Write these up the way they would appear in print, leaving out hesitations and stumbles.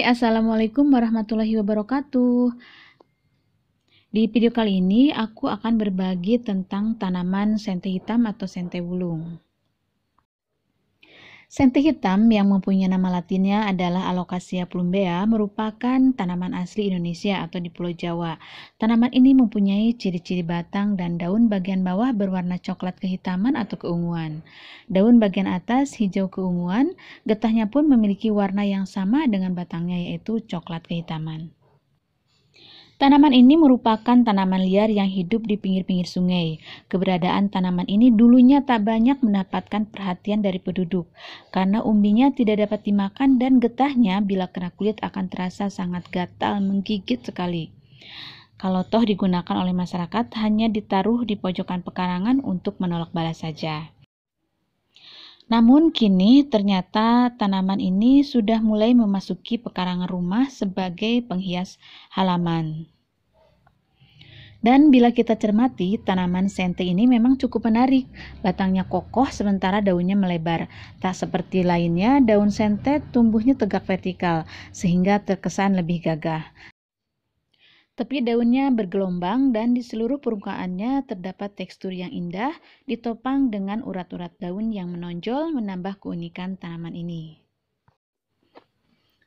Assalamualaikum warahmatullahi wabarakatuh. Di video kali ini aku akan berbagi tentang tanaman sente hitam atau sente wulung. Sente hitam yang mempunyai nama latinnya adalah Alocasia plumbea merupakan tanaman asli Indonesia atau di Pulau Jawa. Tanaman ini mempunyai ciri-ciri batang dan daun bagian bawah berwarna coklat kehitaman atau keunguan. Daun bagian atas hijau keunguan, getahnya pun memiliki warna yang sama dengan batangnya yaitu coklat kehitaman. Tanaman ini merupakan tanaman liar yang hidup di pinggir-pinggir sungai. Keberadaan tanaman ini dulunya tak banyak mendapatkan perhatian dari penduduk, karena umbinya tidak dapat dimakan dan getahnya bila kena kulit akan terasa sangat gatal, menggigit sekali. Kalau toh digunakan oleh masyarakat, hanya ditaruh di pojokan pekarangan untuk menolak balas saja. Namun kini ternyata tanaman ini sudah mulai memasuki pekarangan rumah sebagai penghias halaman. Dan bila kita cermati, tanaman sente ini memang cukup menarik. Batangnya kokoh sementara daunnya melebar. Tak seperti lainnya, daun sente tumbuhnya tegak vertikal sehingga terkesan lebih gagah. Tapi daunnya bergelombang dan di seluruh permukaannya terdapat tekstur yang indah, ditopang dengan urat-urat daun yang menonjol menambah keunikan tanaman ini.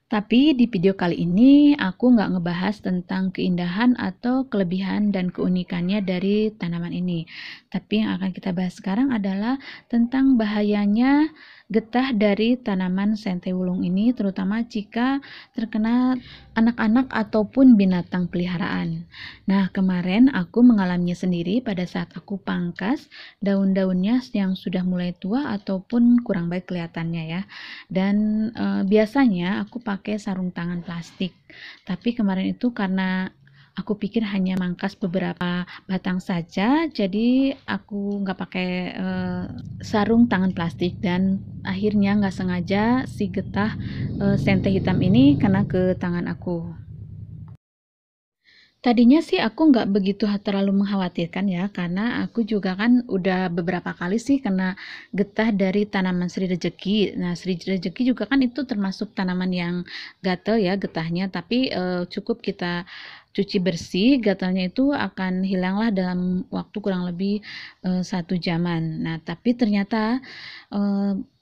Tapi di video kali ini aku nggak ngebahas tentang keindahan atau kelebihan dan keunikannya dari tanaman ini. Tapi yang akan kita bahas sekarang adalah tentang bahayanya getah dari tanaman sente wulung ini, terutama jika terkena anak-anak ataupun binatang peliharaan. Nah, kemarin aku mengalaminya sendiri pada saat aku pangkas daun-daunnya yang sudah mulai tua ataupun kurang baik kelihatannya ya. Dan biasanya aku pakai sarung tangan plastik, tapi kemarin itu karena aku pikir hanya mangkas beberapa batang saja, jadi aku nggak pakai sarung tangan plastik dan akhirnya nggak sengaja si getah sente hitam ini kena ke tangan aku. Tadinya sih aku nggak begitu terlalu mengkhawatirkan ya, karena aku juga kan udah beberapa kali sih kena getah dari tanaman Sri Rejeki. Nah, Sri Rejeki juga kan itu termasuk tanaman yang gatel ya getahnya, tapi cukup kita cuci bersih, gatalnya itu akan hilanglah dalam waktu kurang lebih 1 jaman. Nah, tapi ternyata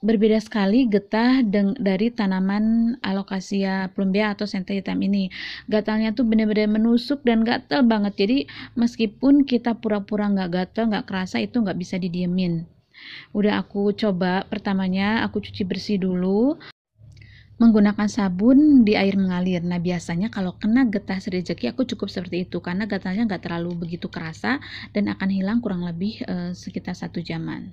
berbeda sekali getah dari tanaman Alocasia plumbea atau sente hitam ini. Gatalnya tuh benar-benar menusuk dan gatal banget, jadi meskipun kita pura-pura nggak gatal, nggak kerasa, itu nggak bisa didiemin. Udah aku coba, pertamanya aku cuci bersih dulu menggunakan sabun di air mengalir. Nah, biasanya kalau kena getah Sri Rejeki aku cukup seperti itu karena gatalnya nggak terlalu begitu kerasa dan akan hilang kurang lebih sekitar 1 jaman.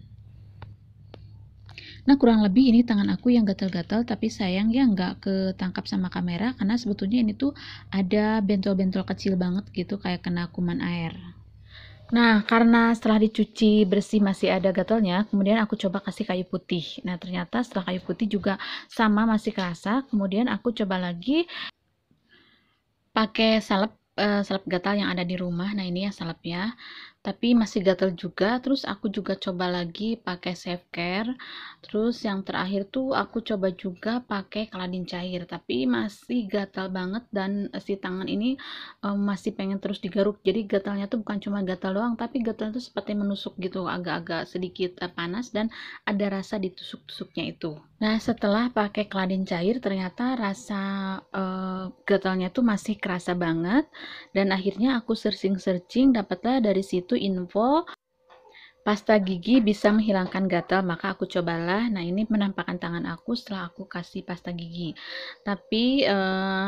Nah, kurang lebih ini tangan aku yang gatal-gatal, tapi sayang ya nggak ketangkap sama kamera karena sebetulnya ini tuh ada bentol-bentol kecil banget gitu kayak kena kuman air. Nah, karena setelah dicuci bersih masih ada gatalnya, kemudian aku coba kasih kayu putih. Nah, ternyata setelah kayu putih juga sama masih kerasa. Kemudian aku coba lagi pakai salep salep gatal yang ada di rumah. Nah, ini ya salepnya. Tapi masih gatal juga. Terus aku juga coba lagi pakai Safe Care. Terus yang terakhir tuh aku coba juga pakai Caladin cair, tapi masih gatal banget dan si tangan ini masih pengen terus digaruk. Jadi gatalnya tuh bukan cuma gatal doang, tapi gatalnya tuh seperti menusuk gitu, agak-agak sedikit panas dan ada rasa ditusuk-tusuknya itu. Nah, setelah pakai Caladin cair ternyata rasa gatalnya tuh masih kerasa banget dan akhirnya aku searching dapatlah dari situ info pasta gigi bisa menghilangkan gatal, maka aku cobalah. Nah, ini penampakan tangan aku setelah aku kasih pasta gigi. Tapi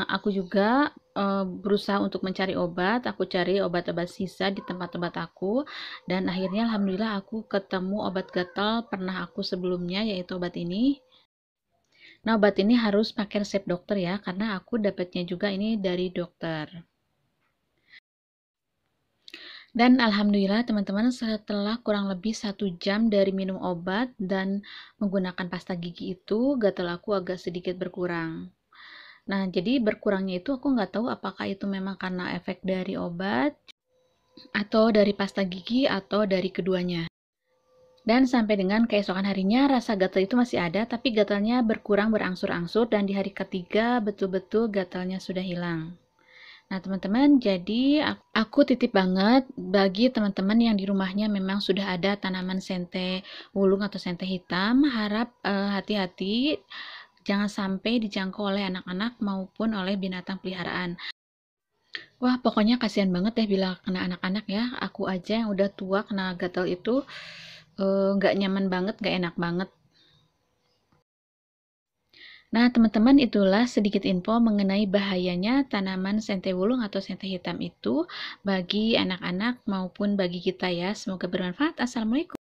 aku juga berusaha untuk mencari obat. Aku cari obat-obat sisa di tempat-tempat aku dan akhirnya alhamdulillah aku ketemu obat gatal pernah aku sebelumnya, yaitu obat ini. Nah, obat ini harus pakai resep dokter ya, karena aku dapatnya juga ini dari dokter. Dan alhamdulillah teman-teman, setelah kurang lebih 1 jam dari minum obat dan menggunakan pasta gigi itu, gatal aku agak sedikit berkurang. Nah, jadi berkurangnya itu aku nggak tahu apakah itu memang karena efek dari obat, atau dari pasta gigi, atau dari keduanya. Dan sampai dengan keesokan harinya rasa gatal itu masih ada, tapi gatalnya berkurang berangsur-angsur dan di hari ketiga betul-betul gatalnya sudah hilang. Nah, teman-teman, jadi aku titip banget bagi teman-teman yang di rumahnya memang sudah ada tanaman sente wulung atau sente hitam, harap hati-hati jangan sampai dijangkau oleh anak-anak maupun oleh binatang peliharaan. Wah, pokoknya kasihan banget deh bila kena anak-anak ya. Aku aja yang udah tua kena gatal itu nggak nyaman banget, nggak enak banget. Nah, teman-teman, itulah sedikit info mengenai bahayanya tanaman sente wulung atau sente hitam itu bagi anak-anak maupun bagi kita ya. Semoga bermanfaat. Assalamualaikum.